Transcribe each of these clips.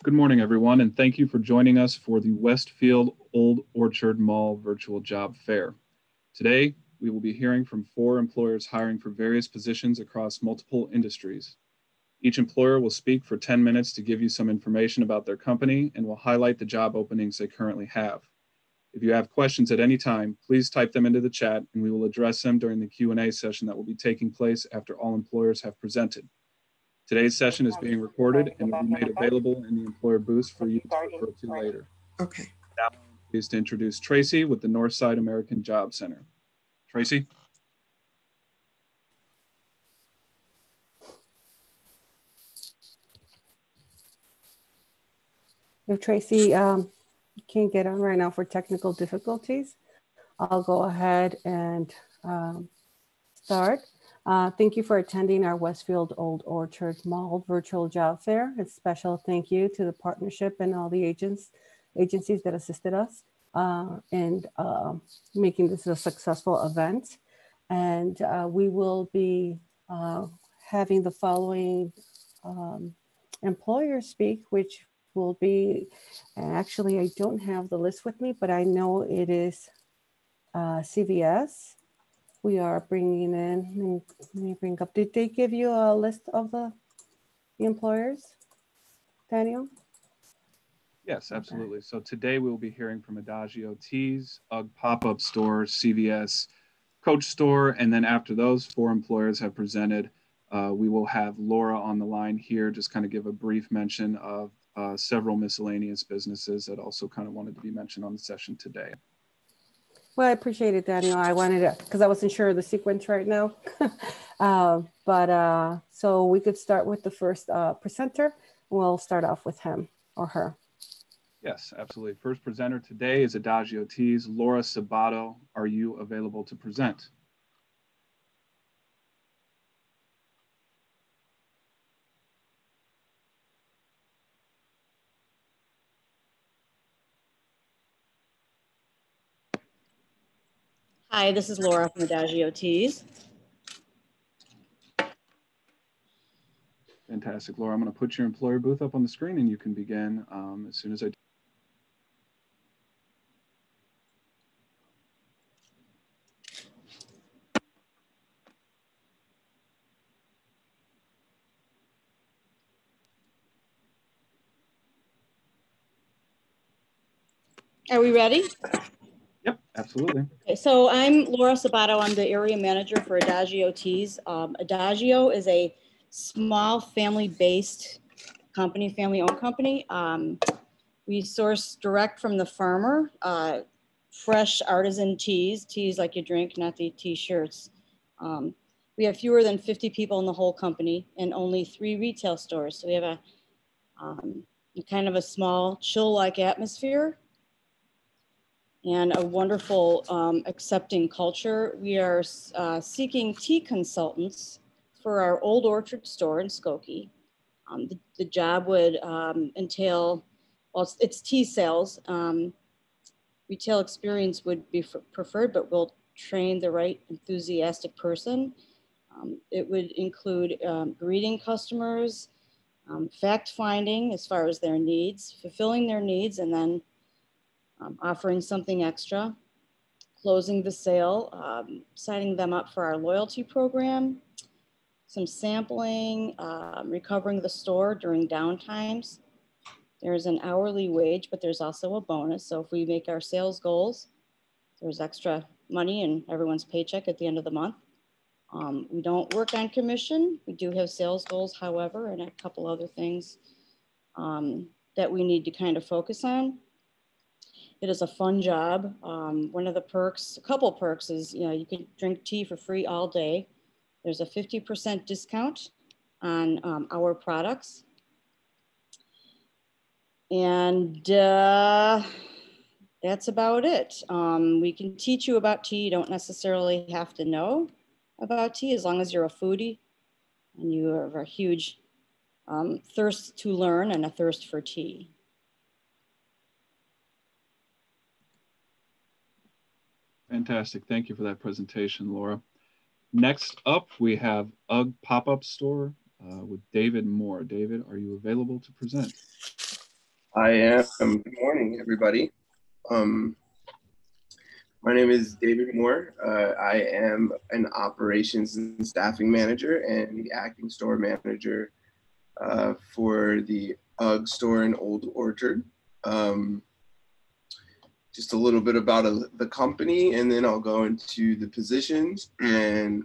Good morning, everyone, and thank you for joining us for the Westfield Old Orchard Mall Virtual Job Fair. Today, we will be hearing from 4 employers hiring for various positions across multiple industries. Each employer will speak for 10 minutes to give you some information about their company and will highlight the job openings they currently have. If you have questions at any time, please type them into the chat and we will address them during the Q&A session that will be taking place after all employers have presented. Today's session is being recorded and will be made available in the employer booths for you to refer to later. Okay. Now I'm pleased to introduce Tracy with the Northside American Job Center. Tracy? If Tracy can't get on right now for technical difficulties, I'll go ahead and start. Thank you for attending our Westfield Old Orchard Mall Virtual Job Fair. A special thank you to the partnership and all the agencies that assisted us in making this a successful event. And we will be having the following employers speak, which will be, actually, I don't have the list with me, but I know it is CVS. We are bringing in, let me bring up, did they give you a list of the employers, Daniel? Yes, absolutely. So today we will be hearing from Adagio Teas, UGG Pop-Up Store, CVS, Coach Store, and then after those 4 employers have presented, we will have Laura on the line here, just kind of give a brief mention of several miscellaneous businesses that also kind of wanted to be mentioned on the session today. Well, I appreciate it, Daniel. I wanted to, because I wasn't sure of the sequence right now. So we could start with the first presenter. We'll start off with him or her. Yes, absolutely. First presenter today is Adagio Teas. Laura Sabato, are you available to present? Hi, this is Laura from Adagio Teas. Fantastic, Laura. I'm going to put your employer booth up on the screen and you can begin as soon as I do. Are we ready? Yep, absolutely. Okay, so I'm Laura Sabato. I'm the area manager for Adagio Teas. Adagio is a small family-based company, family-owned company. We source direct from the farmer, fresh artisan teas like you drink, not the t-shirts. We have fewer than 50 people in the whole company and only 3 retail stores. So we have a kind of a small chill-like atmosphere and a wonderful accepting culture. We are seeking tea consultants for our Old Orchard store in Skokie. The job would entail, well, it's tea sales. Retail experience would be preferred, but we'll train the right enthusiastic person. It would include greeting customers, fact-finding as far as their needs, fulfilling their needs, and then offering something extra, closing the sale, signing them up for our loyalty program, some sampling, recovering the store during downtimes. There's an hourly wage, but there's also a bonus. So if we make our sales goals, there's extra money in everyone's paycheck at the end of the month. We don't work on commission. We do have sales goals, however, and a couple other things that we need to kind of focus on. It is a fun job. One of the perks, a couple perks is, you can drink tea for free all day. There's a 50% discount on our products. And that's about it. We can teach you about tea. You don't necessarily have to know about tea as long as you're a foodie and you have a huge thirst to learn and a thirst for tea. Fantastic. Thank you for that presentation, Laura. Next up, we have UGG Pop-Up Store with David Moore. David, are you available to present? I am. Good morning, everybody. My name is David Moore. I am an operations and staffing manager and the acting store manager for the UGG store in Old Orchard. Just a little bit about the company, and then I'll go into the positions and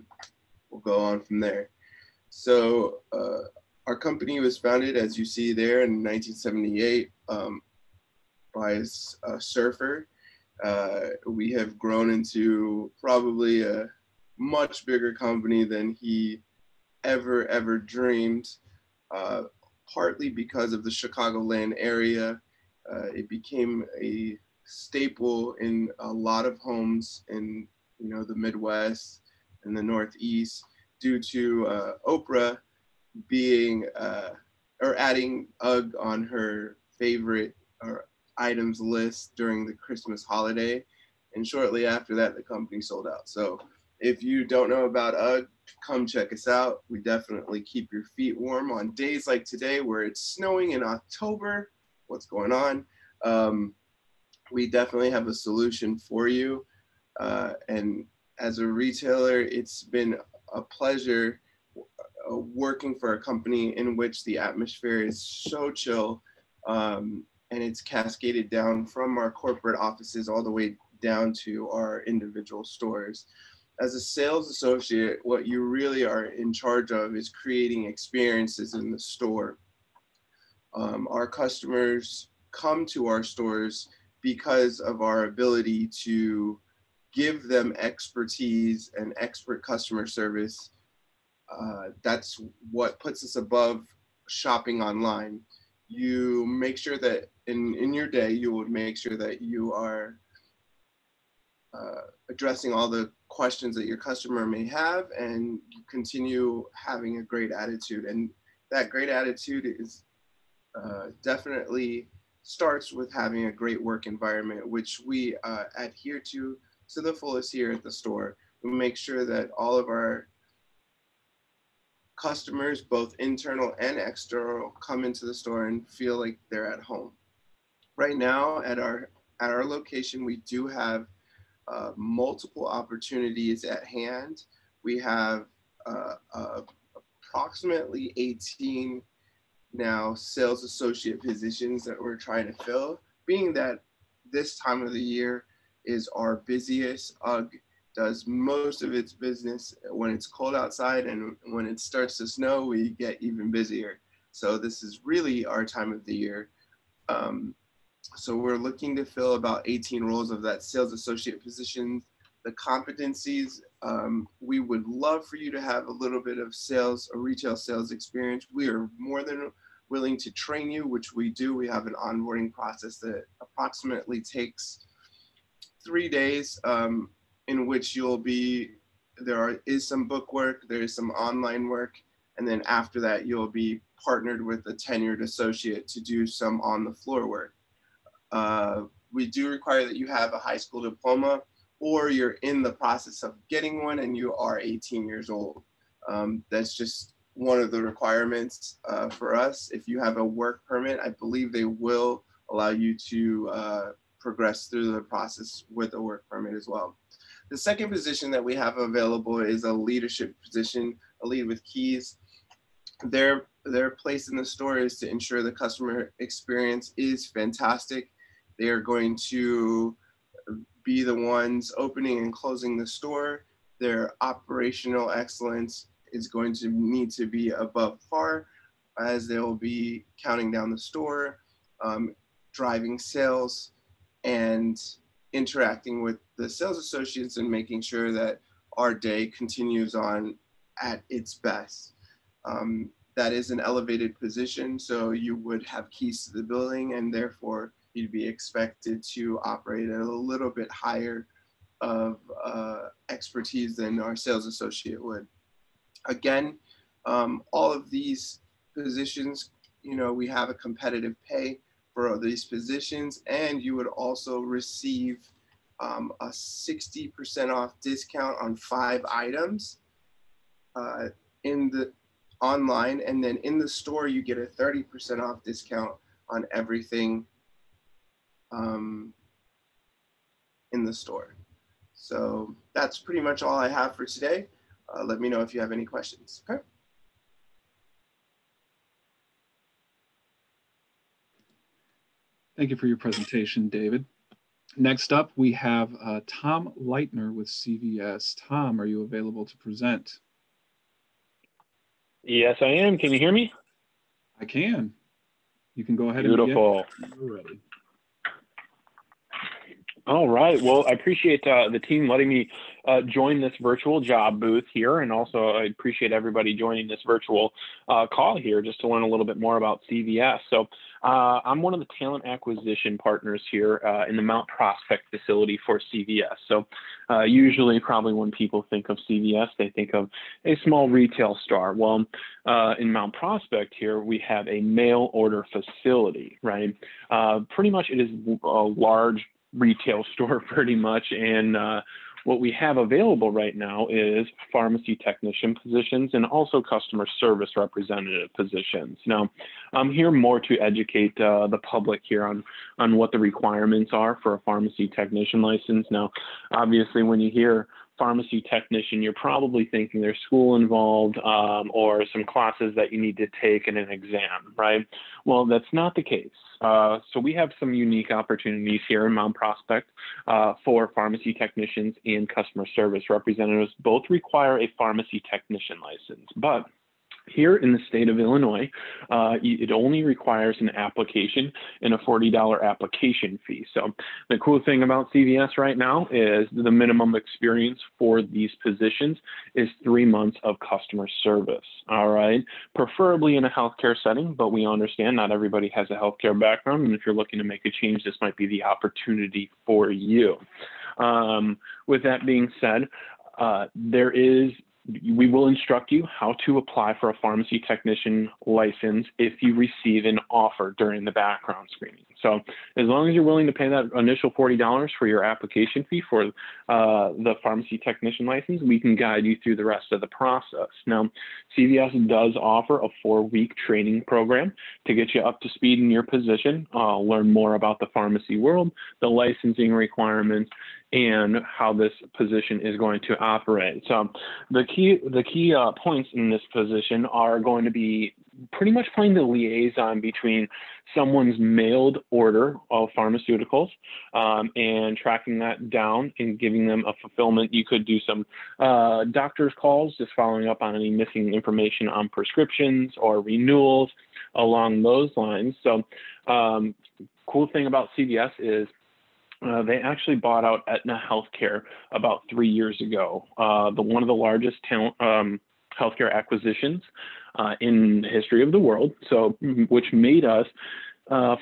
we'll go on from there. So our company was founded, as you see there, in 1978 by a surfer. We have grown into probably a much bigger company than he ever dreamed, partly because of the Chicagoland area. It became a staple in a lot of homes in the Midwest and the Northeast due to Oprah being or adding UGG on her favorite items list during the Christmas holiday, and shortly after that the company sold out. So if you don't know about UGG, come check us out. We definitely keep your feet warm on days like today where it's snowing in October. What's going on? We definitely have a solution for you, and as a retailer, it's been a pleasure working for a company in which the atmosphere is so chill, and it's cascaded down from our corporate offices all the way down to our individual stores. As a sales associate, what you really are in charge of is creating experiences in the store. Our customers come to our stores because of our ability to give them expertise and expert customer service. That's what puts us above shopping online. You make sure that in your day, you would make sure that you are addressing all the questions that your customer may have, and you continue having a great attitude. And that great attitude is definitely starts with having a great work environment, which we adhere to the fullest here at the store. We make sure that all of our customers, both internal and external, come into the store and feel like they're at home. Right now at our location, we do have multiple opportunities at hand. We have approximately 18 now sales associate positions that we're trying to fill, being that this time of the year is our busiest. UGG does most of its business when it's cold outside, and when it starts to snow, we get even busier. So this is really our time of the year. So we're looking to fill about 18 roles of that sales associate position. The competencies, we would love for you to have a little bit of sales or retail sales experience. We are more than willing to train you, which we do. We have an onboarding process that approximately takes 3 days, in which there is some book work, there is some online work, and then after that, you'll be partnered with a tenured associate to do some on the floor work. We do require that you have a high school diploma, or you're in the process of getting one and you are 18 years old. That's just one of the requirements for us. If you have a work permit, I believe they will allow you to progress through the process with a work permit as well. The second position that we have available is a leadership position, a lead with keys. Their place in the store is to ensure the customer experience is fantastic. They are going to be the ones opening and closing the store. Their operational excellence is going to need to be above par, as they will be counting down the store, driving sales, and interacting with the sales associates and making sure that our day continues on at its best. That is an elevated position, so you would have keys to the building, and therefore you'd be expected to operate at a little bit higher of expertise than our sales associate would. Again, all of these positions, we have a competitive pay for these positions, and you would also receive a 60% off discount on 5 items in the online, and then in the store you get a 30% off discount on everything in the store. So that's pretty much all I have for today. Let me know if you have any questions, okay? Thank you for your presentation, David. Next up, we have Tom Lightner with CVS. Tom, are you available to present? Yes, I am. Can you hear me? I can. You can go ahead Beautiful. and begin when you're ready. All right. Well, I appreciate the team letting me join this virtual job booth here. And also I appreciate everybody joining this virtual call here just to learn a little bit more about CVS. So I'm one of the talent acquisition partners here in the Mount Prospect facility for CVS. So usually probably when people think of CVS, they think of a small retail store. Well, in Mount Prospect here, we have a mail order facility, right? Pretty much it is a large retail store pretty much, and what we have available right now is pharmacy technician positions and also customer service representative positions. Now, I'm here more to educate the public here on what the requirements are for a pharmacy technician license. Now, obviously, when you hear pharmacy technician, you're probably thinking there's school involved or some classes that you need to take in an exam, right? Well, that's not the case. So we have some unique opportunities here in Mount Prospect for pharmacy technicians and customer service representatives. Both require a pharmacy technician license, but here in the state of Illinois, it only requires an application and a $40 application fee. So the cool thing about CVS right now is the minimum experience for these positions is 3 months of customer service, all right? Preferably in a healthcare setting, but we understand not everybody has a healthcare background, and if you're looking to make a change, this might be the opportunity for you. With that being said, we will instruct you how to apply for a pharmacy technician license if you receive an offer during the background screening. So as long as you're willing to pay that initial $40 for your application fee for the pharmacy technician license, we can guide you through the rest of the process. Now, CVS does offer a 4-week training program to get you up to speed in your position, learn more about the pharmacy world, the licensing requirements, and how this position is going to operate. So the key points in this position are going to be pretty much playing the liaison between someone's mailed order of pharmaceuticals and tracking that down and giving them a fulfillment. You could do some doctor's calls, just following up on any missing information on prescriptions or renewals along those lines. So cool thing about CVS is they actually bought out Aetna Healthcare about 3 years ago, one of the largest healthcare acquisitions in the history of the world. So, which made us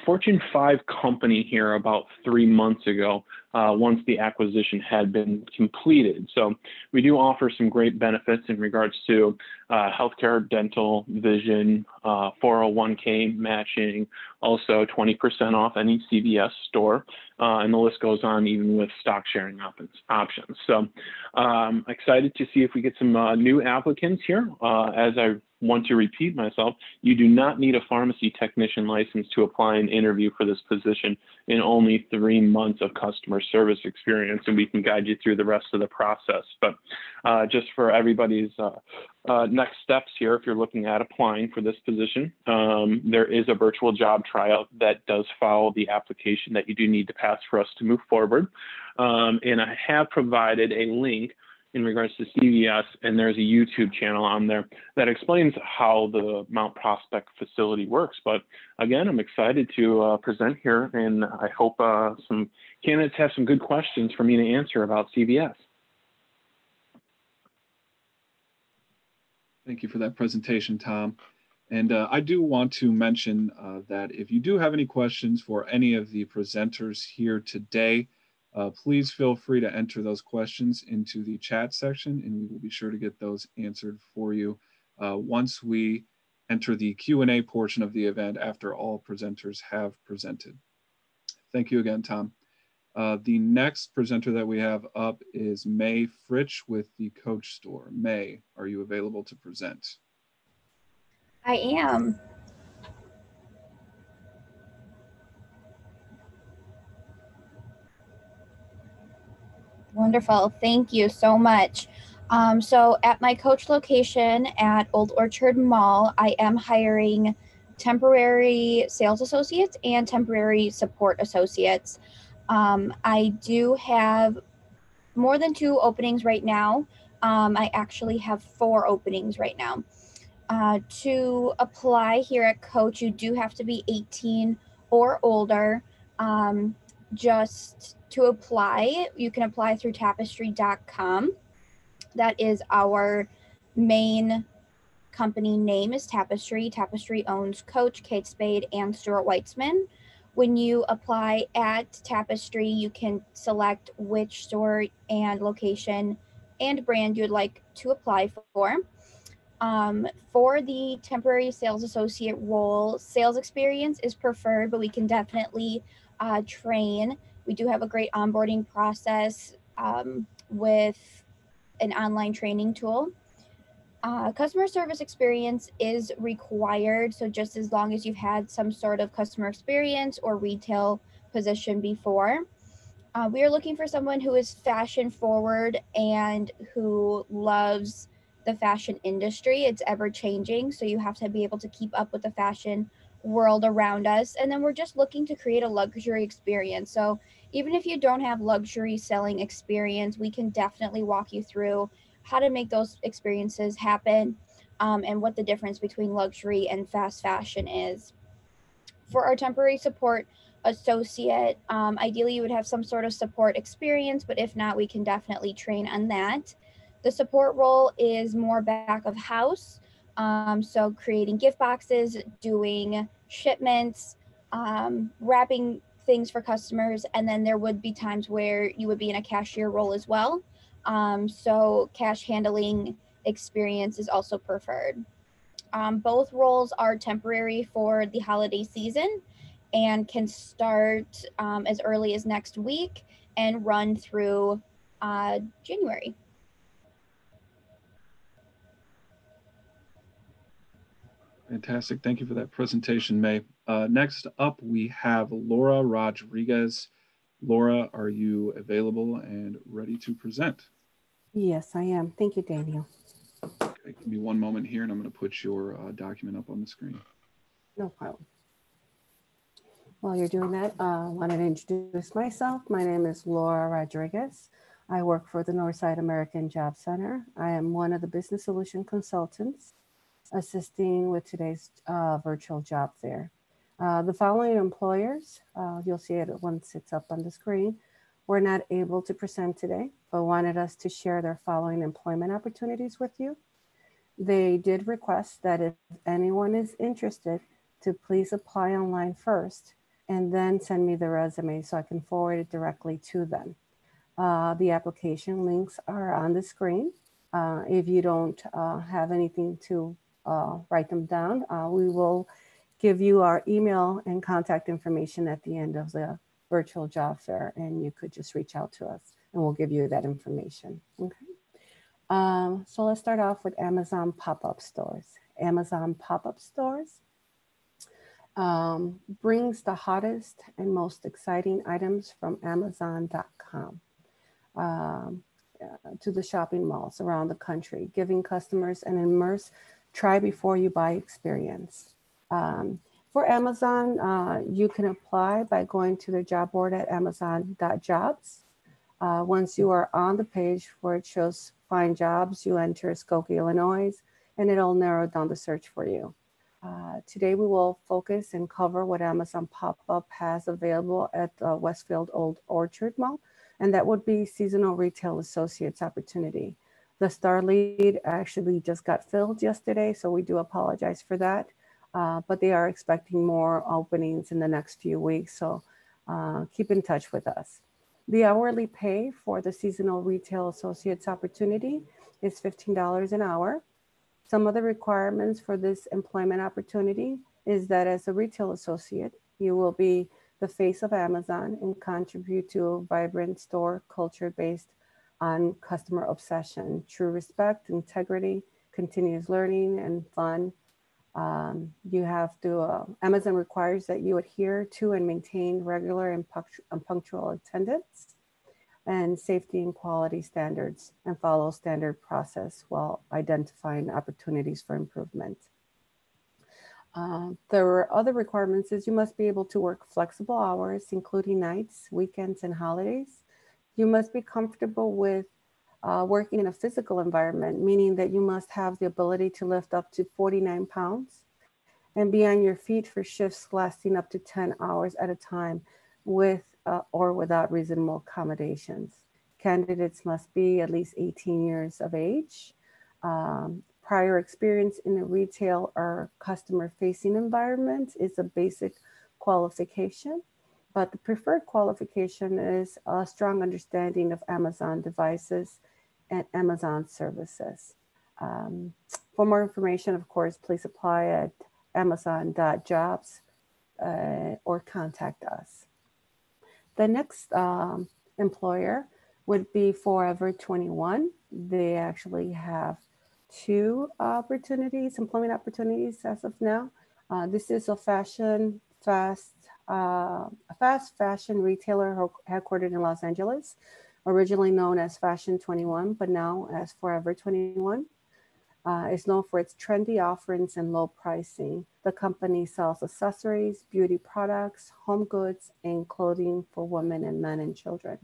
Fortune 5 company here about 3 months ago, once the acquisition had been completed. So we do offer some great benefits in regards to healthcare, dental, vision, 401k matching, also 20% off any CVS store, and the list goes on even with stock sharing options. So excited to see if we get some new applicants here. As I want to repeat myself, you do not need a pharmacy technician license to apply and interview for this position in only 3 months of customer service experience, and we can guide you through the rest of the process. But just for everybody's next steps here, if you're looking at applying for this position, there is a virtual job tryout that does follow the application that you do need to pass for us to move forward. And I have provided a link in regards to CVS, and there's a YouTube channel on there that explains how the Mount Prospect facility works. But again, I'm excited to present here, and I hope some candidates have some good questions for me to answer about CVS. Thank you for that presentation, Tom. And I do want to mention that if you do have any questions for any of the presenters here today, please feel free to enter those questions into the chat section, and we will be sure to get those answered for you once we enter the Q&A portion of the event after all presenters have presented. Thank you again, Tom. The next presenter that we have up is Mae Fritsch with the Coach Store. Mae, are you available to present? I am. Wonderful. Thank you so much. So at my coach location at Old Orchard Mall, I am hiring temporary sales associates and temporary support associates. I do have more than 2 openings right now. I actually have 4 openings right now. To apply here at Coach, you do have to be 18 or older. Just to apply, you can apply through tapestry.com. That is our main company name is Tapestry. Tapestry owns Coach, Kate Spade, and Stuart Weitzman. When you apply at Tapestry, you can select which store and location and brand you'd like to apply for. For the temporary sales associate role, sales experience is preferred, but we can definitely train. We do have a great onboarding process with an online training tool. Customer service experience is required, so just as long as you've had some sort of customer experience or retail position before. We are looking for someone who is fashion forward and who loves the fashion industry. It's ever changing, so you have to be able to keep up with the fashion world around us. And then we're just looking to create a luxury experience. So even if you don't have luxury selling experience, we can definitely walk you through how to make those experiences happen, and what the difference between luxury and fast fashion is. For our temporary support associate, ideally you would have some sort of support experience, but if not, we can definitely train on that. The support role is more back of house, so creating gift boxes, doing shipments, wrapping things for customers, and then there would be times where you would be in a cashier role as well. So cash handling experience is also preferred. Both roles are temporary for the holiday season and can start as early as next week and run through January. Fantastic. Thank you for that presentation, Mae. Next up, we have Laura Rodriguez. Laura, are you available and ready to present? Yes, I am. Thank you, Daniel. Okay, give me one moment here, and I'm going to put your document up on the screen. No problem. While you're doing that, I wanted to introduce myself. My name is Laura Rodriguez. I work for the Northside American Job Center. I am one of the business solution consultants assisting with today's virtual job fair. The following employers, you'll see it once it's up on the screen, were not able to present today, but wanted us to share their following employment opportunities with you. They did request that if anyone is interested to please apply online first and then send me the resume so I can forward it directly to them. The application links are on the screen. If you don't have anything to write them down, we will give you our email and contact information at the end of the virtual job fair, and you could just reach out to us and we'll give you that information. Okay. So let's start off with Amazon pop-up stores. Amazon pop-up stores brings the hottest and most exciting items from Amazon.com to the shopping malls around the country, giving customers an immersive try before you buy experience. For Amazon, you can apply by going to the job board at amazon.jobs. Once you are on the page where it shows find jobs, you enter Skokie, Illinois, and it'll narrow down the search for you. Today we will focus and cover what Amazon Pop-Up has available at the Westfield Old Orchard Mall, and that would be seasonal retail associates opportunity. The star lead actually just got filled yesterday, so we do apologize for that. But they are expecting more openings in the next few weeks, so keep in touch with us. The hourly pay for the seasonal retail associates opportunity is $15 an hour. Some of the requirements for this employment opportunity is that as a retail associate, you will be the face of Amazon and contribute to a vibrant store culture based on customer obsession, true respect, integrity, continuous learning, and fun. You have to, Amazon requires that you adhere to and maintain regular and punctual attendance. and safety and quality standards and follow standard process while identifying opportunities for improvement. There are other requirements is you must be able to work flexible hours, including nights, weekends, and holidays. You must be comfortable with working in a physical environment, meaning that you must have the ability to lift up to 49 pounds and be on your feet for shifts lasting up to 10 hours at a time with or without reasonable accommodations. Candidates must be at least 18 years of age. Prior experience in a retail or customer-facing environment is a basic qualification, but the preferred qualification is a strong understanding of Amazon devices and Amazon services. For more information, of course, please apply at amazon.jobs or contact us. The next employer would be Forever 21. They actually have two employment opportunities as of now. This is a fast fashion retailer headquartered in Los Angeles, originally known as Fashion 21, but now as Forever 21. Is known for its trendy offerings and low pricing. The company sells accessories, beauty products, home goods, and clothing for women and men and children.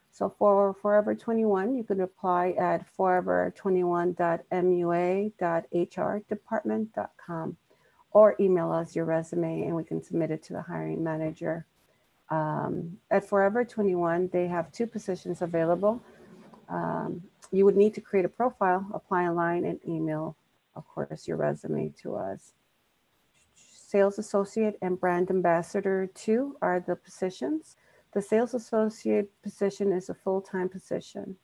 So for Forever 21, you can apply at forever21.mua.hrdepartment.com or email us your resume and we can submit it to the hiring manager. At Forever 21, they have two positions available. You would need to create a profile, apply online, and email, of course, your resume to us. Sales Associate and Brand Ambassador 2 are the positions. The Sales Associate position is a full-time position,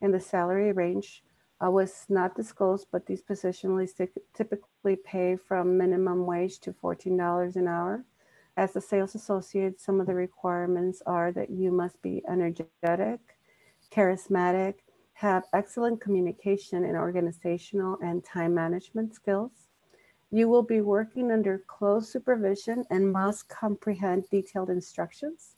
and the salary range was not disclosed, but these positions typically pay from minimum wage to $14 an hour. As a Sales Associate, some of the requirements are that you must be energetic, charismatic, have excellent communication and organizational and time management skills. You will be working under close supervision and must comprehend detailed instructions.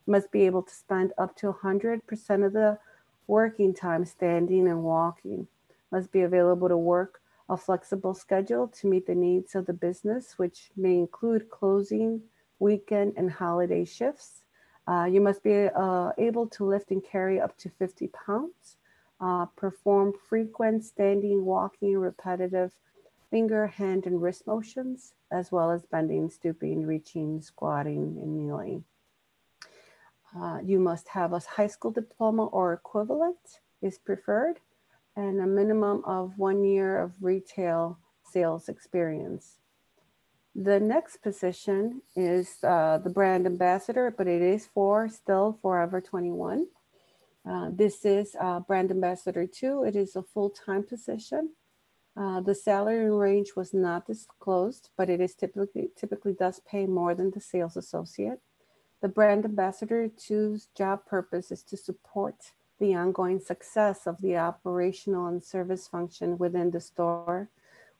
Must be able to spend up to 100% of the working time standing and walking. Must be available to work a flexible schedule to meet the needs of the business, which may include closing, weekend, and holiday shifts. You must be able to lift and carry up to 50 pounds, perform frequent standing, walking, repetitive finger, hand, and wrist motions, as well as bending, stooping, reaching, squatting, and kneeling. You must have a high school diploma or equivalent is preferred, and a minimum of 1 year of retail sales experience. The next position is the brand ambassador, but it is still Forever 21. This is brand ambassador 2. It is a full-time position. The salary range was not disclosed, but it is typically does pay more than the sales associate. The brand ambassador 2's job purpose is to support the ongoing success of the operational and service function within the store,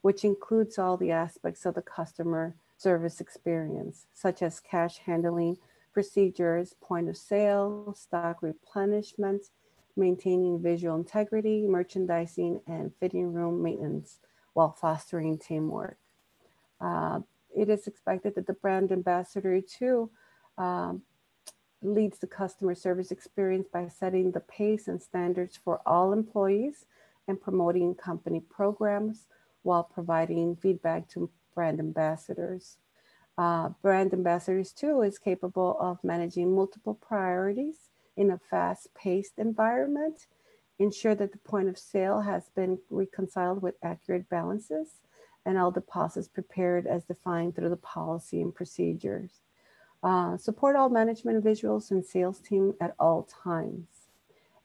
which includes all the aspects of the customer service experience, such as cash handling procedures, point of sale, stock replenishment, maintaining visual integrity, merchandising, and fitting room maintenance while fostering teamwork. It is expected that the brand ambassador too leads the customer service experience by setting the pace and standards for all employees and promoting company programs while providing feedback to brand ambassadors. Brand ambassadors too is capable of managing multiple priorities in a fast-paced environment, ensure that the point of sale has been reconciled with accurate balances, and all deposits prepared as defined through the policy and procedures. Support all management visuals and sales team at all times.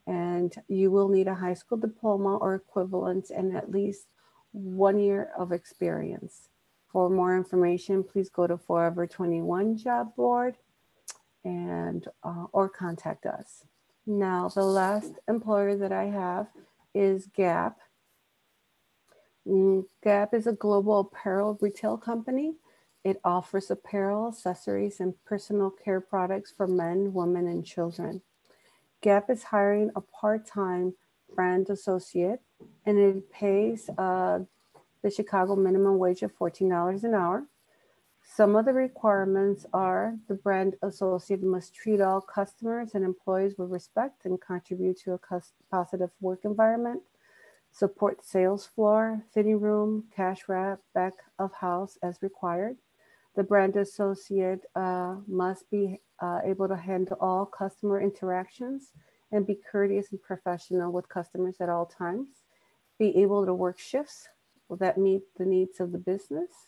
And you will need a high school diploma or equivalent and at least 1 year of experience. For more information, please go to Forever 21 job board and or contact us. Now, the last employer that I have is Gap. Gap is a global apparel retail company. It offers apparel, accessories, and personal care products for men, women, and children. Gap is hiring a part-time brand associate, and it pays the Chicago minimum wage of $14 an hour. Some of the requirements are the brand associate must treat all customers and employees with respect and contribute to a positive work environment, support sales floor, fitting room, cash wrap, back of house as required. The brand associate must be able to handle all customer interactions and be courteous and professional with customers at all times, be able to work shifts that meet the needs of the business.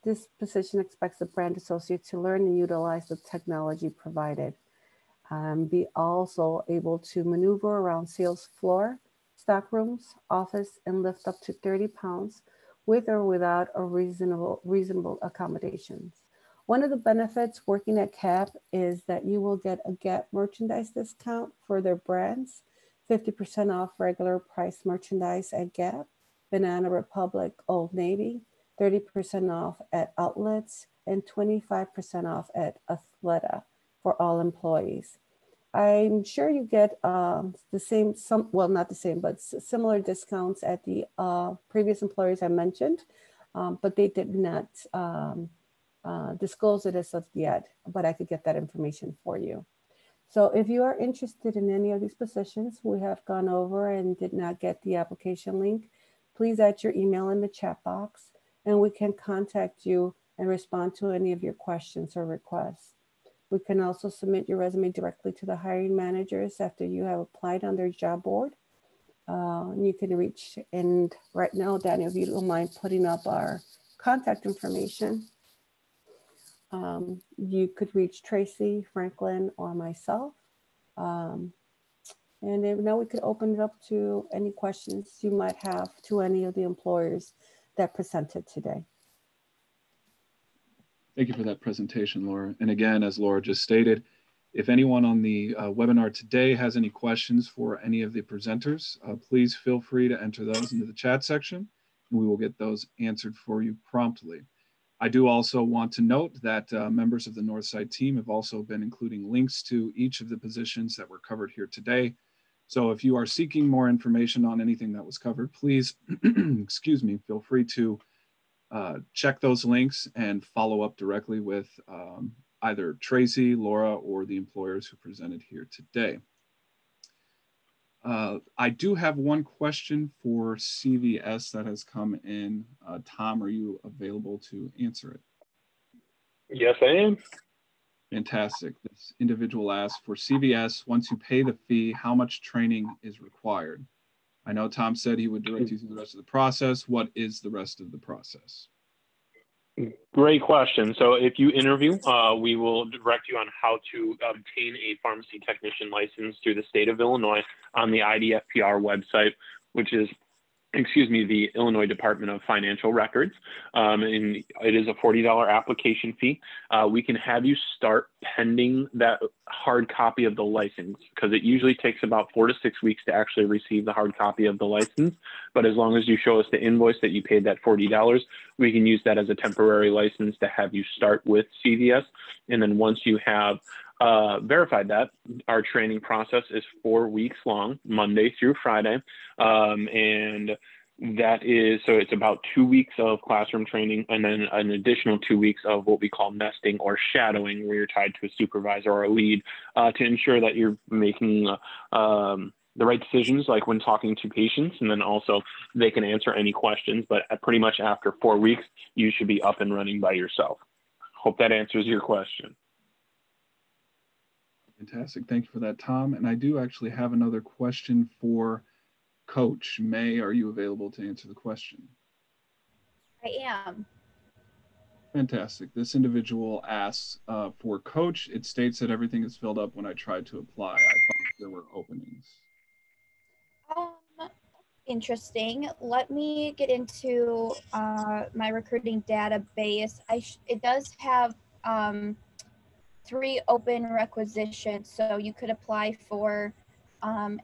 This position expects the brand associate to learn and utilize the technology provided. Be also able to maneuver around sales floor, stock rooms, office, and lift up to 30 pounds with or without a reasonable accommodations. One of the benefits working at CAP is that you will get a Gap merchandise discount for their brands, 50% off regular price merchandise at Gap, Banana Republic, Old Navy, 30% off at outlets, and 25% off at Athleta for all employees. I'm sure you get the same, not the same, but similar discounts at the previous employers I mentioned, but they did not disclose it as of yet, but I could get that information for you. So if you are interested in any of these positions we have gone over and did not get the application link, please add your email in the chat box and we can contact you and respond to any of your questions or requests. We can also submit your resume directly to the hiring managers after you have applied on their job board. You can reach, and right now, Daniel, if you don't mind putting up our contact information, you could reach Tracy, Franklin, or myself. And then now we could open it up to any questions you might have to any of the employers that presented today. Thank you for that presentation, Laura. And again, as Laura just stated, if anyone on the webinar today has any questions for any of the presenters, please feel free to enter those into the chat section and we will get those answered for you promptly. I do also want to note that members of the Northside team have also been including links to each of the positions that were covered here today. So if you are seeking more information on anything that was covered, please, excuse me, feel free to check those links and follow up directly with either Tracy, Laura, or the employers who presented here today. I do have one question for CVS that has come in. Tom, are you available to answer it? Yes, I am. Fantastic. This individual asks, for CVS, once you pay the fee, how much training is required? I know Tom said he would direct you through the rest of the process. What is the rest of the process? Great question. So if you interview, we will direct you on how to obtain a pharmacy technician license through the state of Illinois on the IDFPR website, which is, excuse me, the Illinois Department of Financial Records. And it is a $40 application fee. We can have you start pending that hard copy of the license because it usually takes about 4 to 6 weeks to actually receive the hard copy of the license. But as long as you show us the invoice that you paid that $40, we can use that as a temporary license to have you start with CVS. And then once you have verified that, our training process is 4 weeks long, Monday through Friday. And that is, so it's about 2 weeks of classroom training and then an additional 2 weeks of what we call nesting or shadowing, where you're tied to a supervisor or a lead to ensure that you're making the right decisions, like when talking to patients, and then also they can answer any questions. But pretty much after 4 weeks, you should be up and running by yourself. Hope that answers your question. Fantastic. Thank you for that, Tom. And I do actually have another question for Coach. Mae, are you available to answer the question? I am. Fantastic. This individual asks for Coach. It states that everything is filled up when I tried to apply. I thought there were openings. Interesting. Let me get into my recruiting database. It does have 3 open requisitions, so you could apply for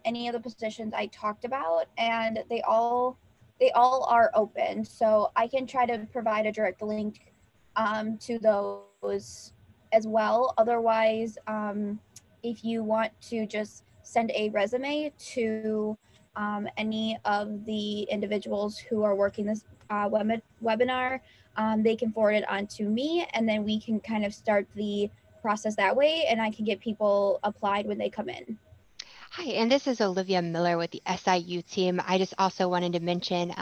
any of the positions I talked about, and they all are open. So I can try to provide a direct link to those as well. Otherwise, if you want to just send a resume to any of the individuals who are working this webinar, they can forward it on to me, and then we can kind of start the process that way, and I can get people applied when they come in. Hi, and this is Olivia Miller with the SIU team. I just also wanted to mention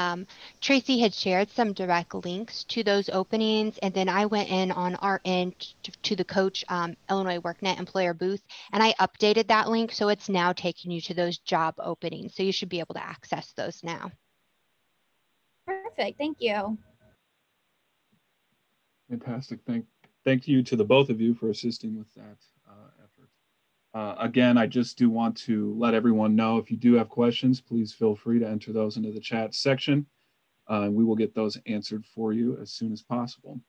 Tracy had shared some direct links to those openings, and then I went in on our end to the Coach Illinois WorkNet employer booth, and I updated that link, so it's now taking you to those job openings. So you should be able to access those now. Perfect, thank you. Fantastic. Thank you to the both of you for assisting with that effort. Again, I just do want to let everyone know, if you do have questions, please feel free to enter those into the chat section. We will get those answered for you as soon as possible.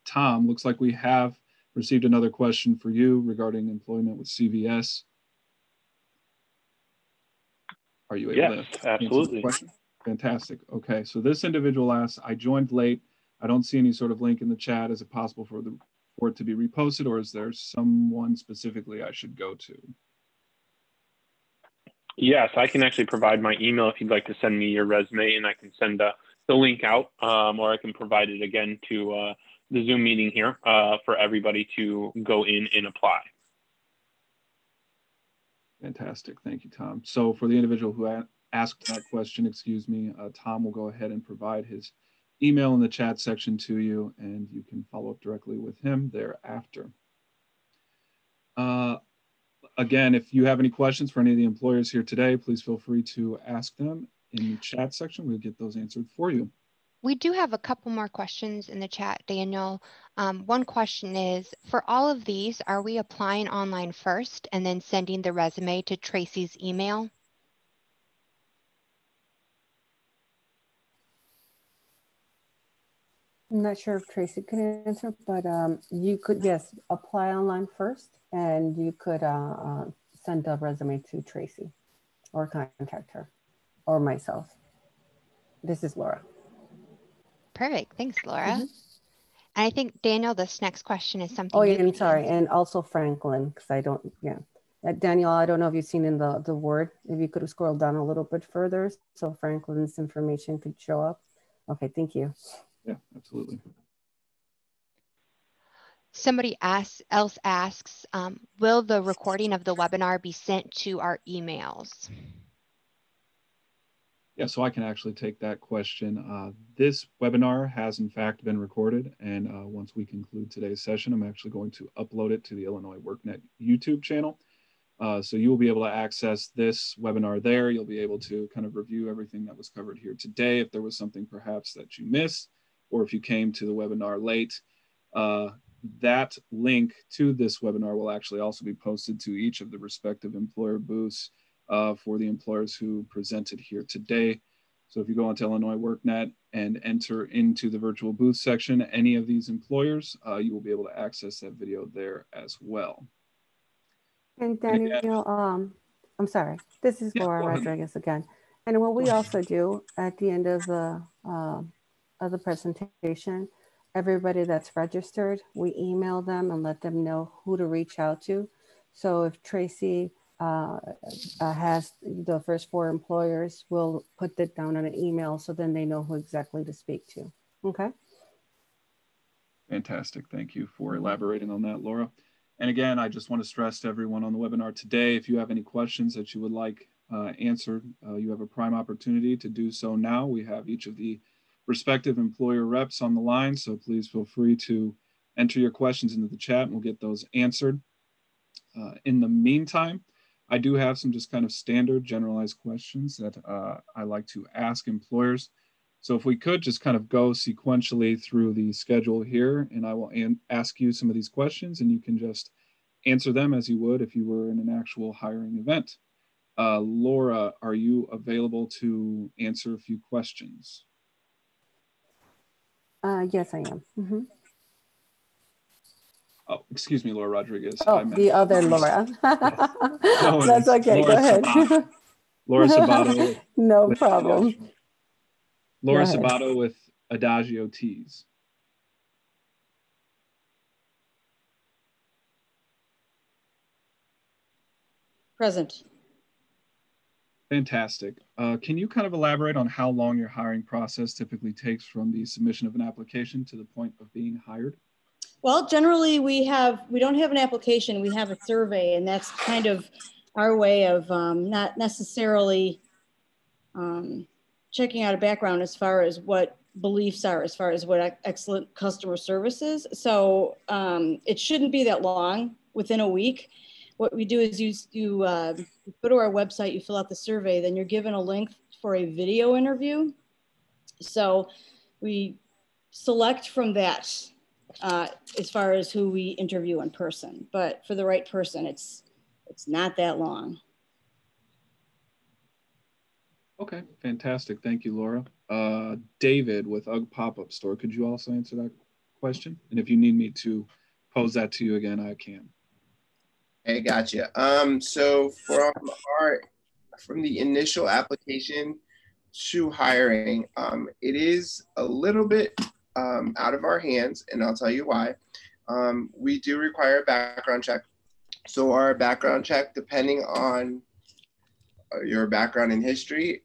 Tom, looks like we have received another question for you regarding employment with CVS. Are you able to answer the question? Fantastic. Okay, so this individual asks, I joined late. I don't see any sort of link in the chat. Is it possible for it to be reposted, or is there someone specifically I should go to? Yes, I can actually provide my email if you'd like to send me your resume, and I can send the link out, or I can provide it again to the Zoom meeting here for everybody to go in and apply. Fantastic. Thank you, Tom. So for the individual who asked that question, Tom will go ahead and provide his email in the chat section to you, and you can follow up directly with him thereafter. Again, if you have any questions for any of the employers here today, please feel free to ask them in the chat section. We'll get those answered for you. We do have a couple more questions in the chat, Daniel. One question is, for all of these, are we applying online first and then sending the resume to Tracy's email? I'm not sure if Tracy can answer, but you could, yes, apply online first, and you could send a resume to Tracy or contact her or myself. This is Laura. Perfect. Thanks, Laura. And I think, Daniel, this next question is something. Oh, yeah, I'm sorry. And also Franklin, because I don't, Daniel, I don't know if you've seen in the Word, if you could have scrolled down a little bit further so Franklin's information could show up. Okay, thank you. Yeah, absolutely. Somebody else asks, will the recording of the webinar be sent to our emails? Yeah, so I can actually take that question. This webinar has in fact been recorded, and once we conclude today's session, I'm actually going to upload it to the Illinois WorkNet YouTube channel. So you will be able to access this webinar there. You'll be able to kind of review everything that was covered here today. If there was something perhaps that you missed, or if you came to the webinar late, that link to this webinar will actually also be posted to each of the respective employer booths for the employers who presented here today. So if you go onto Illinois WorkNet and enter into the virtual booth section, any of these employers, you will be able to access that video there as well. And Daniel, I'm sorry, this is Laura Rodriguez again. And what we also do at the end of the presentation, everybody that's registered, we email them and let them know who to reach out to. So if Tracy has the first 4 employers, we'll put that down on an email so then they know who exactly to speak to. Okay. Fantastic. Thank you for elaborating on that, Laura. And again, I just want to stress to everyone on the webinar today, if you have any questions that you would like answered, you have a prime opportunity to do so now. We have each of the respective employer reps on the line, so please feel free to enter your questions into the chat and we'll get those answered. In the meantime, I do have some just kind of standard generalized questions that I like to ask employers. So if we could just kind of go sequentially through the schedule here, and I will ask you some of these questions and you can just answer them as you would if you were in an actual hiring event. Laura, are you available to answer a few questions? Yes, I am. Oh, excuse me, Laura Rodriguez. Oh, the other Laura. No, that's okay. Laura Go ahead. Sabato. Laura Sabato. No problem. Laura Sabato with Adagio Teas. Present. Fantastic. Can you kind of elaborate on how long your hiring process typically takes from the submission of an application to the point of being hired? Well, generally we don't have an application, we have a survey, and that's kind of our way of not necessarily checking out a background as far as what beliefs are, as far as what excellent customer service is. So it shouldn't be that long, within a week. What we do is you go to our website, you fill out the survey, then you're given a link for a video interview. So we select from that as far as who we interview in person. But for the right person, it's not that long. Okay, fantastic. Thank you, Laura. David with UGG Pop-Up Store, could you also answer that question? And if you need me to pose that to you again, I can. Hey, gotcha. So from the initial application to hiring, it is a little bit out of our hands, and I'll tell you why. We do require a background check. So our background check, depending on your background in history,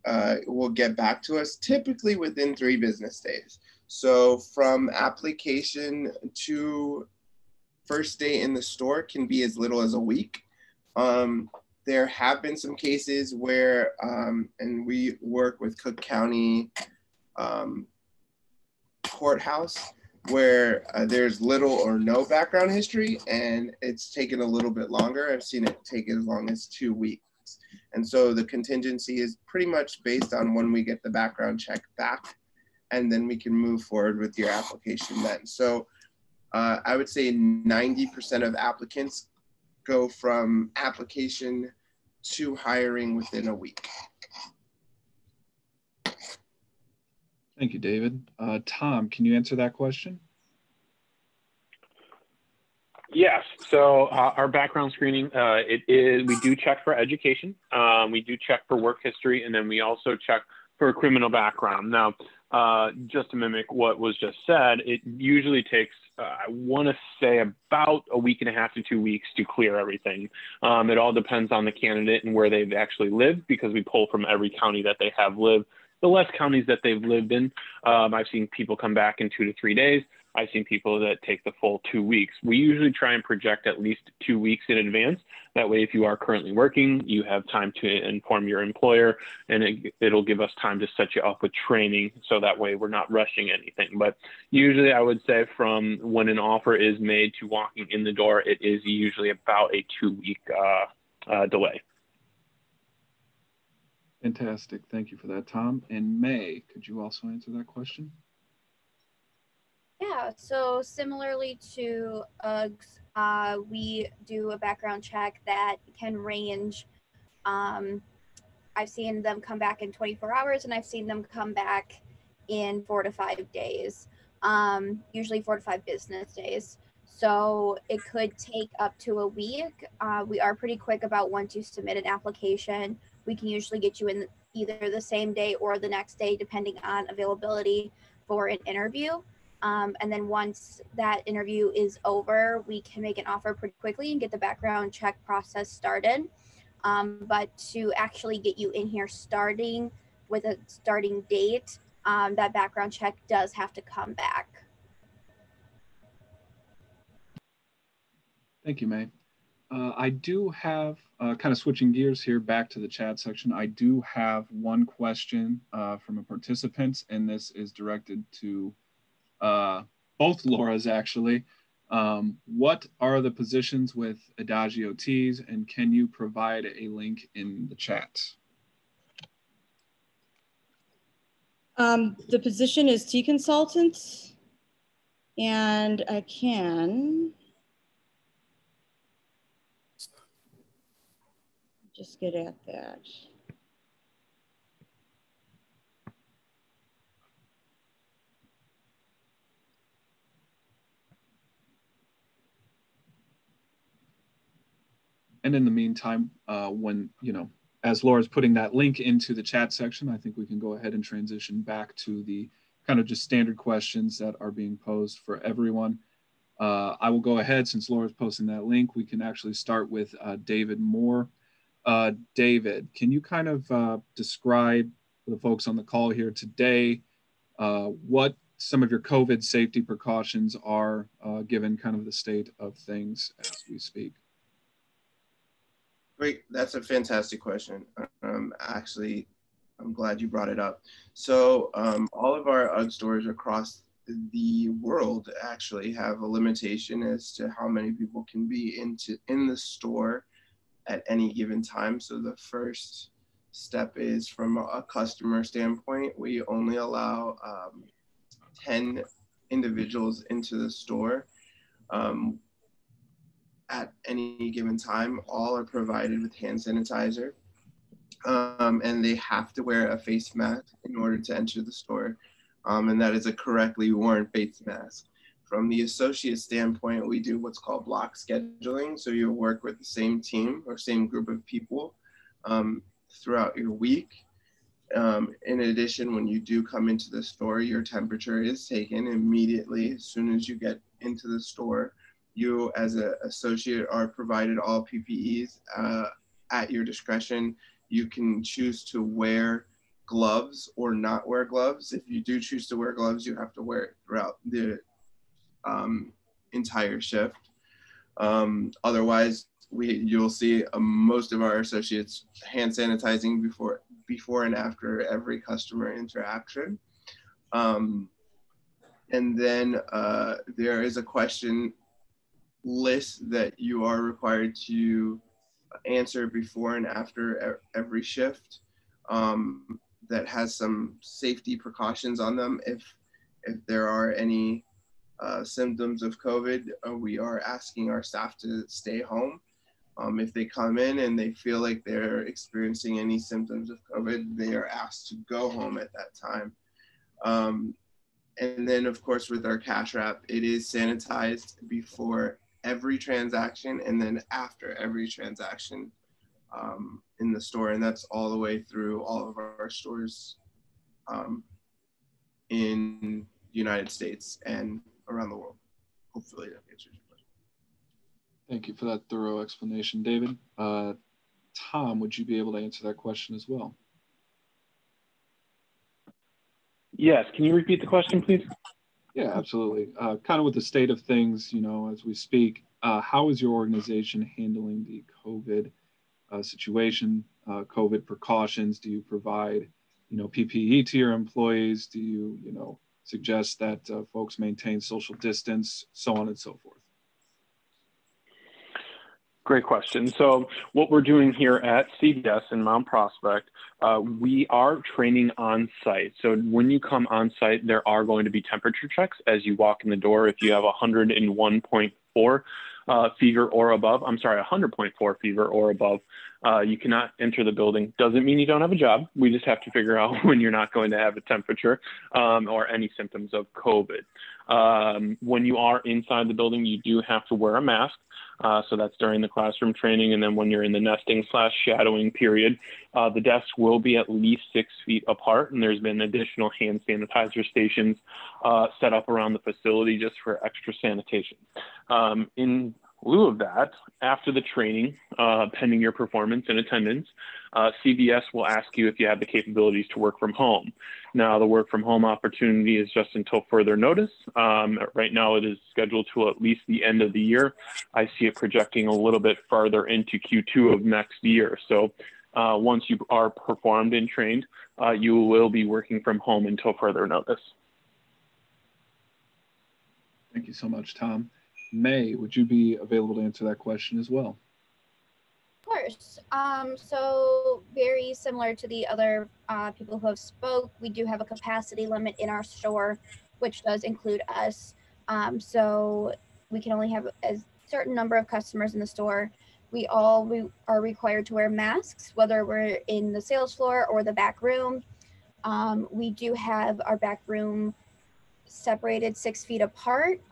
will get back to us typically within 3 business days. So from application to first day in the store can be as little as a week. There have been some cases where, and we work with Cook County Courthouse, where there's little or no background history, and it's taken a little bit longer. I've seen it take as long as 2 weeks. And so the contingency is pretty much based on when we get the background check back, and then we can move forward with your application then. So I would say 90% of applicants go from application to hiring within a week. Thank you, David. Tom, can you answer that question? Yes. So our background screening, we do check for education. We do check for work history, and then we also check for a criminal background. Now, just to mimic what was just said, it usually takes, I want to say, about a week and a half to 2 weeks to clear everything. It all depends on the candidate and where they've actually lived, because we pull from every county that they have lived. The less counties that they've lived in, I've seen people come back in 2 to 3 days. I've seen people that take the full 2 weeks. We usually try and project at least 2 weeks in advance. That way, if you are currently working, you have time to inform your employer, and it'll give us time to set you up with training. So that way we're not rushing anything. But usually I would say from when an offer is made to walking in the door, it is usually about a 2-week delay. Fantastic. Thank you for that, Tom. And Mae, could you also answer that question? Yeah, so similarly to UGGs, we do a background check that can range. I've seen them come back in 24 hours, and I've seen them come back in 4 to 5 days, usually 4 to 5 business days. So it could take up to a week. We are pretty quick about once you submit an application. We can usually get you in either the same day or the next day, depending on availability for an interview. And then once that interview is over, we can make an offer pretty quickly and get the background check process started. But to actually get you in here starting with a starting date, that background check does have to come back. Thank you, Mae. I do have, kind of switching gears here back to the chat section, I do have one question from a participant, and this is directed to both Laura's actually. What are the positions with Adagio Teas, and can you provide a link in the chat? The position is tea consultant, and I can just get at that. And in the meantime, when, as Laura's putting that link into the chat section, I think we can go ahead and transition back to the kind of just standard questions that are being posed for everyone. I will go ahead, since Laura's posting that link, we can actually start with David Moore. David, can you kind of describe for the folks on the call here today what some of your COVID safety precautions are given kind of the state of things as we speak? Great, that's a fantastic question. Actually, I'm glad you brought it up. So all of our UGG stores across the world actually have a limitation as to how many people can be in the store at any given time. So the first step is from a customer standpoint, we only allow 10 individuals into the store at any given time. All are provided with hand sanitizer, and they have to wear a face mask in order to enter the store, and that is a correctly worn face mask. From the associate standpoint, we do what's called block scheduling. So you work with the same team or same group of people throughout your week. In addition, when you do come into the store, your temperature is taken immediately as soon as you get into the store. You as an associate are provided all PPEs at your discretion. You can choose to wear gloves or not wear gloves. If you do choose to wear gloves, you have to wear it throughout the entire shift. Otherwise, you'll see most of our associates hand sanitizing before and after every customer interaction. And then there is a question list that you are required to answer before and after every shift that has some safety precautions on them. If there are any symptoms of COVID, we are asking our staff to stay home. If they come in and they feel like they're experiencing any symptoms of COVID, they are asked to go home at that time. And then of course with our cash wrap, it is sanitized before every transaction and then after every transaction in the store. And that's all the way through all of our stores in the United States and around the world. Hopefully that answers your question. Thank you for that thorough explanation, David. Tom, would you be able to answer that question as well? Yes, can you repeat the question, please? Yeah, absolutely. Kind of with the state of things, you know, as we speak, how is your organization handling the COVID situation, COVID precautions? Do you provide, you know, PPE to your employees? Do you, you know, suggest that folks maintain social distance, so on and so forth? Great question. So what we're doing here at CVS in Mount Prospect, we are training on site. So when you come on site, there are going to be temperature checks as you walk in the door. If you have 101.4 fever or above, 100.4 fever or above, you cannot enter the building. Doesn't mean you don't have a job. We just have to figure out when you're not going to have a temperature or any symptoms of COVID. When you are inside the building, you do have to wear a mask. So that's during the classroom training. And then when you're in the nesting/shadowing period, the desks will be at least 6 feet apart. And there's been additional hand sanitizer stations set up around the facility just for extra sanitation. In lieu of that, after the training, pending your performance and attendance, CVS will ask you if you have the capabilities to work from home. Now, the work from home opportunity is just until further notice. Right now, it is scheduled to at least the end of the year. I see it projecting a little bit farther into Q2 of next year. So once you are performed and trained, you will be working from home until further notice. Thank you so much, Tom. Mae, would you be available to answer that question as well? Of course. So very similar to the other people who have spoke, we do have a capacity limit in our store, which does include us. So we can only have a certain number of customers in the store. We are required to wear masks, whether we're in the sales floor or the back room. We do have our back room separated 6 feet apart.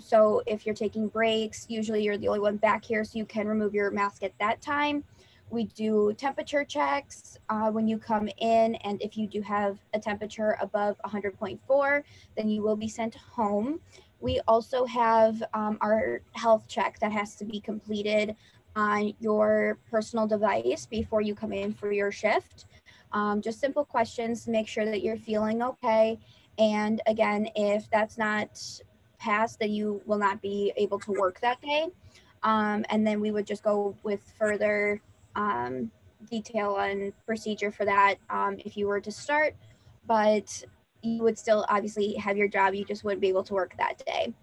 So if you're taking breaks, usually you're the only one back here, so you can remove your mask at that time. We do temperature checks when you come in, and if you do have a temperature above 100.4, then you will be sent home. We also have our health check that has to be completed on your personal device before you come in for your shift. Just simple questions to make sure that you're feeling okay. And again, if that's not passed, then you will not be able to work that day. And then we would just go with further detail and procedure for that if you were to start. But you would still obviously have your job, you just wouldn't be able to work that day.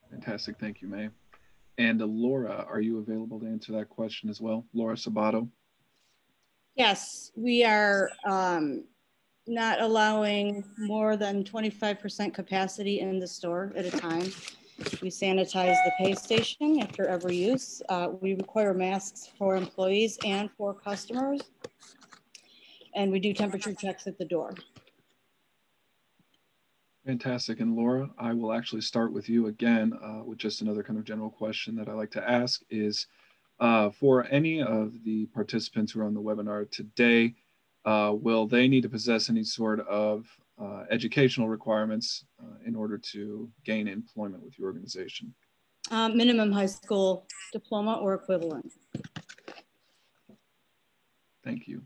Fantastic. Thank you, Mae. And Laura, are you available to answer that question as well? Laura Sabato? Yes, we are not allowing more than 25% capacity in the store at a time. We sanitize the pay station after every use. We require masks for employees and for customers. And we do temperature checks at the door. Fantastic. And Laura, I will actually start with you again with just another kind of general question that I like to ask is for any of the participants who are on the webinar today, will they need to possess any sort of educational requirements in order to gain employment with your organization? Minimum high school diploma or equivalent. Thank you.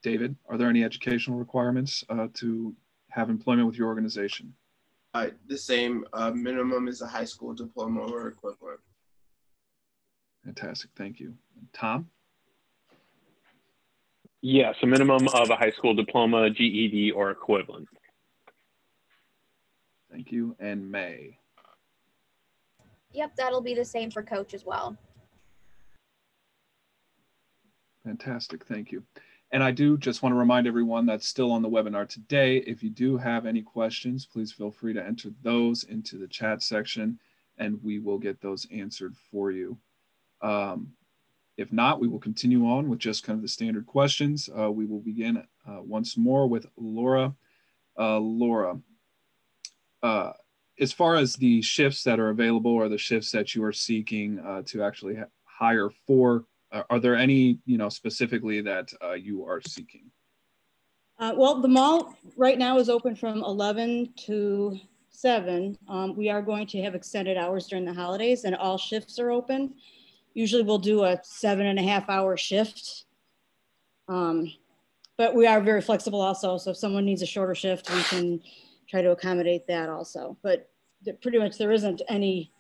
David, are there any educational requirements to have employment with your organization? The same, minimum is a high school diploma or equivalent. Fantastic, thank you. Tom? Yes, a minimum of a high school diploma, GED, or equivalent. Thank you. And Mae? Yep, that'll be the same for coach as well. Fantastic, thank you. And I do just want to remind everyone that's still on the webinar today, if you do have any questions, please feel free to enter those into the chat section and we will get those answered for you. If not, we will continue on with just kind of the standard questions. We will begin once more with Laura. Laura, as far as the shifts that are available or the shifts that you are seeking to actually hire for, are there any, specifically that you are seeking? Well, the mall right now is open from 11 to 7. We are going to have extended hours during the holidays and all shifts are open. Usually we'll do a 7.5-hour shift. But we are very flexible also. So if someone needs a shorter shift, we can try to accommodate that also. But pretty much there isn't any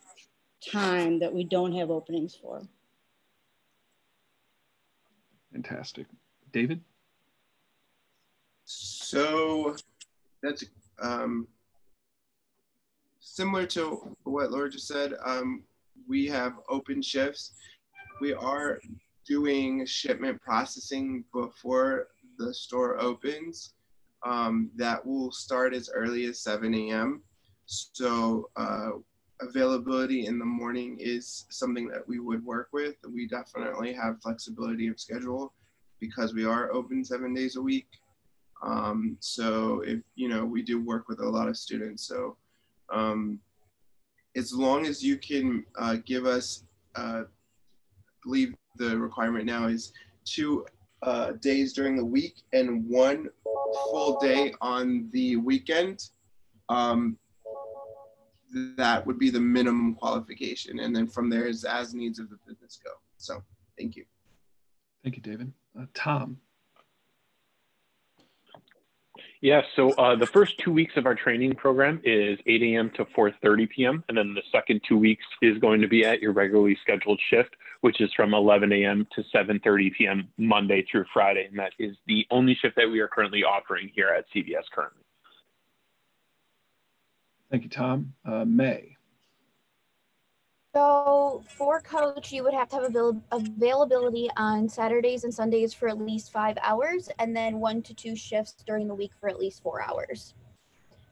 time that we don't have openings for. Fantastic. David? So that's similar to what Laura just said. We have open shifts. We are doing shipment processing before the store opens. That will start as early as 7 a.m. So availability in the morning is something that we would work with. We definitely have flexibility of schedule because we are open 7 days a week. So if, we do work with a lot of students. So as long as you can give us, I believe the requirement now is 2 days during the week and 1 full day on the weekend, that would be the minimum qualification. And then from there is as needs of the business go. So thank you. Thank you, David. Tom? Yeah, so the first 2 weeks of our training program is 8 a.m. to 4:30 p.m. And then the second 2 weeks is going to be at your regularly scheduled shift, which is from 11 a.m. to 7:30 p.m. Monday through Friday. And that is the only shift that we are currently offering here at CVS currently. Thank you, Tom. Mae? So for coach, you would have to have availability on Saturdays and Sundays for at least 5 hours, and then 1 to 2 shifts during the week for at least 4 hours.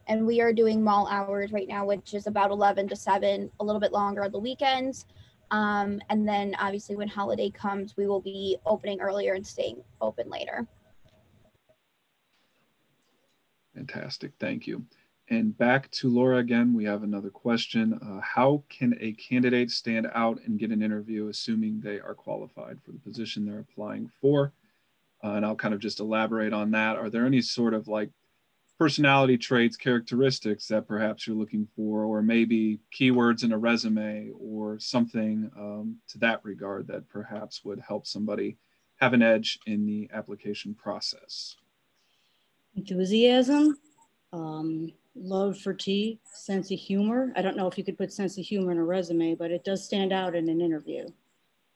And we are doing mall hours right now, which is about 11 to 7, a little bit longer on the weekends. And then obviously when holiday comes, we will be opening earlier and staying open later. Fantastic, thank you. And back to Laura again, we have another question. How can a candidate stand out and get an interview assuming they are qualified for the position they're applying for? And I'll kind of just elaborate on that. Are there any sort of personality traits, characteristics that perhaps you're looking for, or maybe keywords in a resume or something to that regard that perhaps would help somebody have an edge in the application process? Enthusiasm, love for tea, sense of humor. I don't know if you could put sense of humor in a resume, but it does stand out in an interview.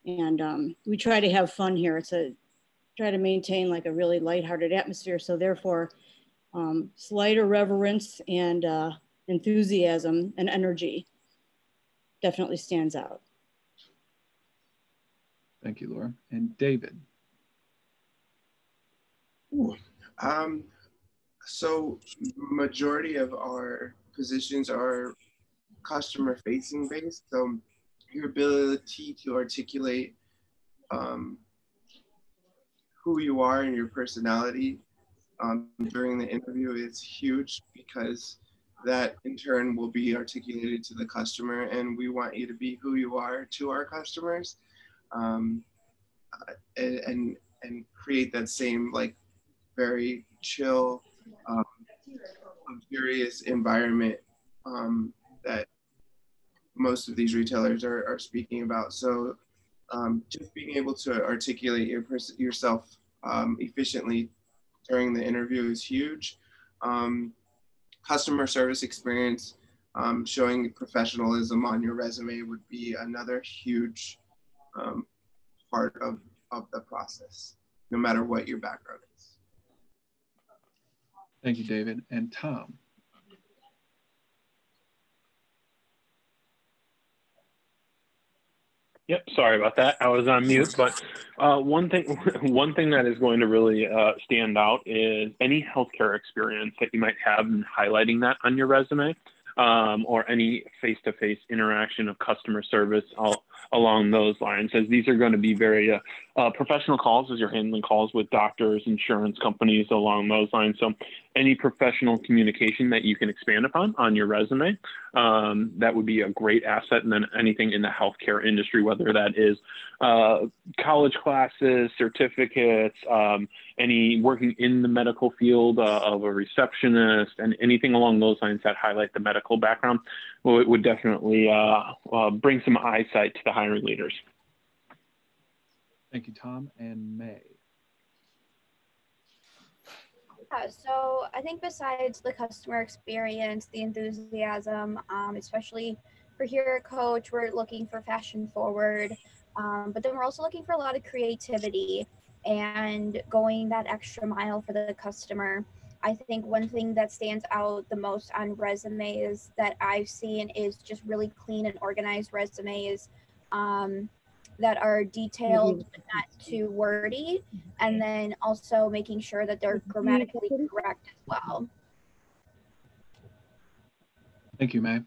And we try to have fun here. Try to maintain like a really lighthearted atmosphere. So therefore, slight irreverence and enthusiasm and energy definitely stands out. Thank you, Laura. And David. Ooh. So majority of our positions are customer facing based. So your ability to articulate who you are and your personality during the interview is huge, because that in turn will be articulated to the customer, and we want you to be who you are to our customers, and create that same like very chill, luxurious environment that most of these retailers are speaking about. So just being able to articulate yourself efficiently during the interview is huge. Customer service experience, showing professionalism on your resume would be another huge part of the process, no matter what your background is. Thank you, David. And Tom. Yep, sorry about that. I was on mute, but one thing that is going to really stand out is any healthcare experience that you might have, and highlighting that on your resume, or any face-to-face interaction of customer service along those lines, as these are going to be very professional calls, as you're handling calls with doctors, insurance companies, along those lines. So any professional communication that you can expand upon on your resume, that would be a great asset. And then anything in the healthcare industry, whether that is college classes, certificates, any working in the medical field of a receptionist, and anything along those lines that highlight the medical background, well, it would definitely bring some eyesight to the hiring leaders. Thank you, Tom. And Mae. Yeah, so I think besides the customer experience, the enthusiasm, especially for here at Coach, we're looking for fashion forward, but then we're also looking for a lot of creativity and going that extra mile for the customer. I think one thing that stands out the most on resumes that I've seen is just really clean and organized resumes that are detailed but not too wordy, and then also making sure that they're grammatically correct as well. Thank you, Mae.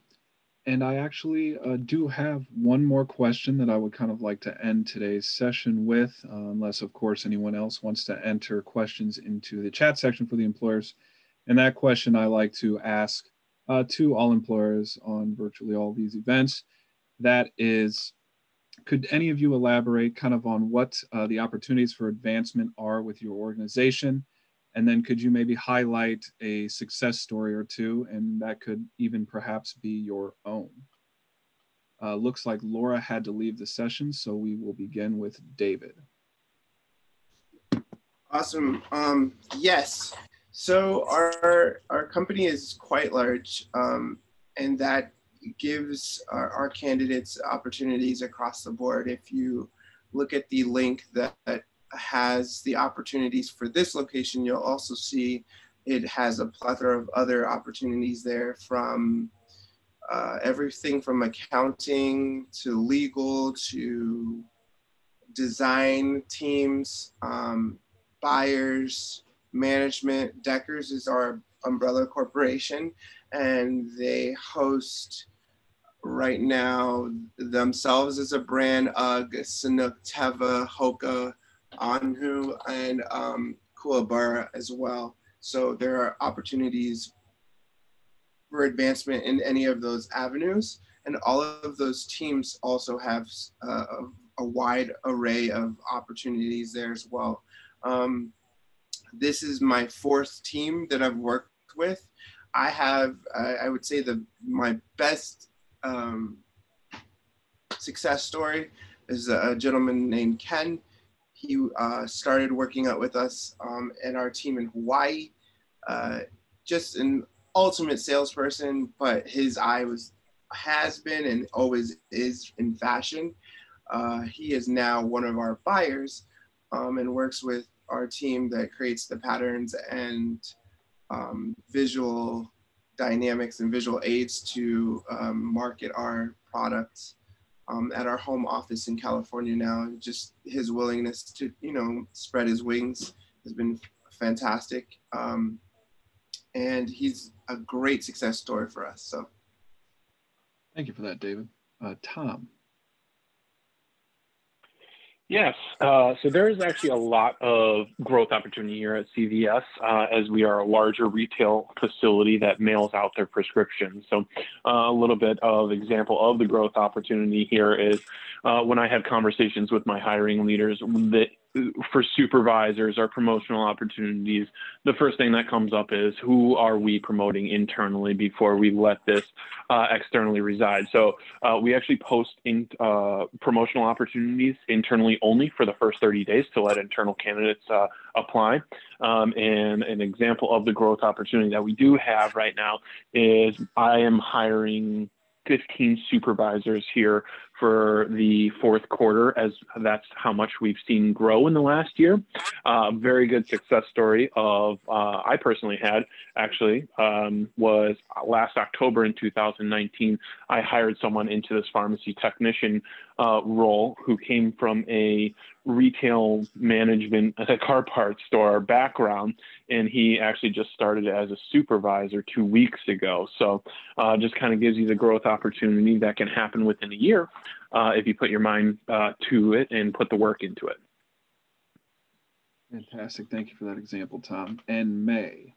And I actually do have one more question that I would kind of like to end today's session with, unless, of course, anyone else wants to enter questions into the chat section for the employers. And that question I like to ask to all employers on virtually all these events. That is, could any of you elaborate kind of on what the opportunities for advancement are with your organization? And then could you maybe highlight a success story or two, and that could even perhaps be your own? Looks like Laura had to leave the session, so we will begin with David. Awesome. Yes. So our company is quite large, and that gives our candidates opportunities across the board. If you look at the link that has the opportunities for this location, you'll also see it has a plethora of other opportunities there, from everything from accounting to legal to design teams, buyers, management. Deckers is our umbrella corporation, and they host right now themselves as a brand, UGG, Sanuk, Teva, Hoka, Anhu, and Kuwabara as well. So there are opportunities for advancement in any of those avenues. And all of those teams also have a wide array of opportunities there as well. This is my fourth team that I've worked worked with. I have, I would say my best success story is a gentleman named Ken. He started working out with us and our team in Hawaii. Just an ultimate salesperson, but his eye has been and always is in fashion. He is now one of our buyers and works with our team that creates the patterns and visual dynamics and visual aids to market our products at our home office in California now. Just his willingness to, spread his wings has been fantastic. And he's a great success story for us. So, thank you for that, David. Tom. Yes, so there is actually a lot of growth opportunity here at CVS as we are a larger retail facility that mails out their prescriptions. So a little bit of example of the growth opportunity here is when I have conversations with my hiring leaders that for supervisors or promotional opportunities, the first thing that comes up is who are we promoting internally before we let this externally reside. So we actually post in promotional opportunities internally only for the first 30 days to let internal candidates apply. And an example of the growth opportunity that we do have right now is I am hiring 15 supervisors here for the fourth quarter, as that's how much we've seen grow in the last year. Very good success story of I personally had actually was last October in 2019. I hired someone into this pharmacy technician role who came from a retail management at a car parts store background, and he actually just started as a supervisor 2 weeks ago. So just kind of gives you the growth opportunity that can happen within a year if you put your mind to it and put the work into it. Fantastic. Thank you for that example, Tom. And Mae.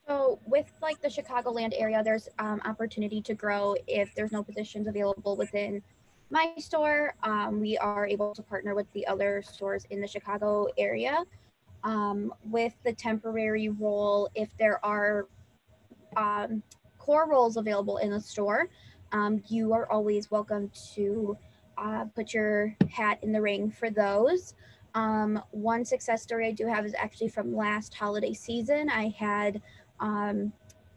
So with like the Chicagoland area, there's opportunity to grow if there's no positions available within my store. We are able to partner with the other stores in the Chicago area. With the temporary role, if there are core roles available in the store, you are always welcome to put your hat in the ring for those. One success story I do have is actually from last holiday season. I had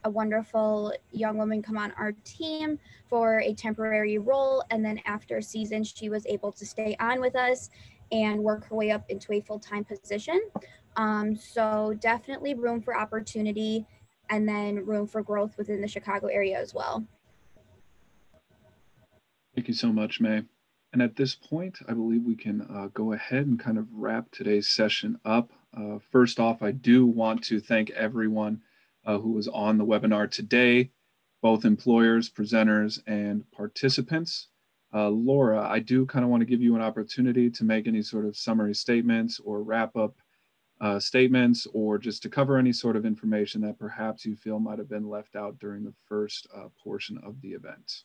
a wonderful young woman come on our team for a temporary role, and then after a season, she was able to stay on with us and work her way up into a full-time position. So definitely room for opportunity, and then room for growth within the Chicago area as well. Thank you so much, Mae. And at this point, I believe we can go ahead and kind of wrap today's session up. First off, I do want to thank everyone who was on the webinar today, both employers, presenters, and participants. Laura, I do kind of want to give you an opportunity to make any sort of summary statements or wrap up statements, or just to cover any sort of information that perhaps you feel might have been left out during the first portion of the event.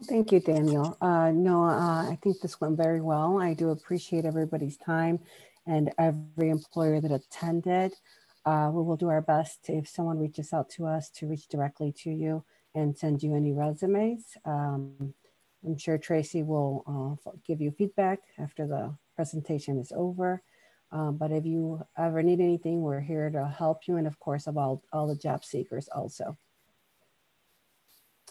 Thank you, Daniel. I think this went very well. I do appreciate everybody's time and every employer that attended. We will do our best, if someone reaches out to us, to reach directly to you and send you any resumes. I'm sure Tracy will give you feedback after the presentation is over. But if you ever need anything, we're here to help you. And of course, about all the job seekers also.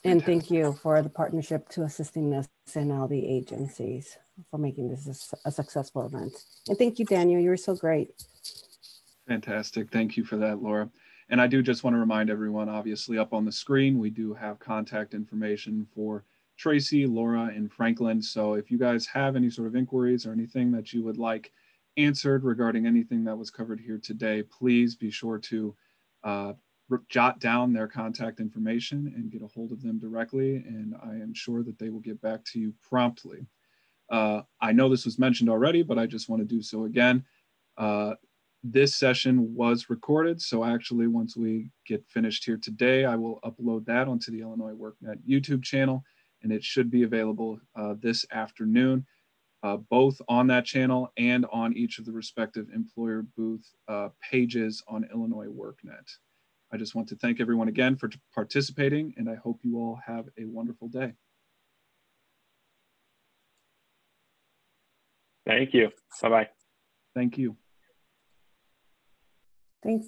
And thank you for the partnership to assisting us and all the agencies for making this a successful event. And thank you, Daniel. You were so great. Fantastic. Thank you for that, Laura. And I do just want to remind everyone, obviously up on the screen, we do have contact information for Tracy, Laura, and Franklin. So if you guys have any sort of inquiries or anything that you would like answered regarding anything that was covered here today, please be sure to jot down their contact information and get a hold of them directly. And I am sure that they will get back to you promptly. I know this was mentioned already, but I just want to do so again. This session was recorded. So actually, once we get finished here today, I will upload that onto the Illinois WorkNet YouTube channel, and it should be available this afternoon. both on that channel and on each of the respective employer booth pages on Illinois WorkNet. I just want to thank everyone again for participating, and I hope you all have a wonderful day. Thank you. Bye-bye. Thank you. Thanks.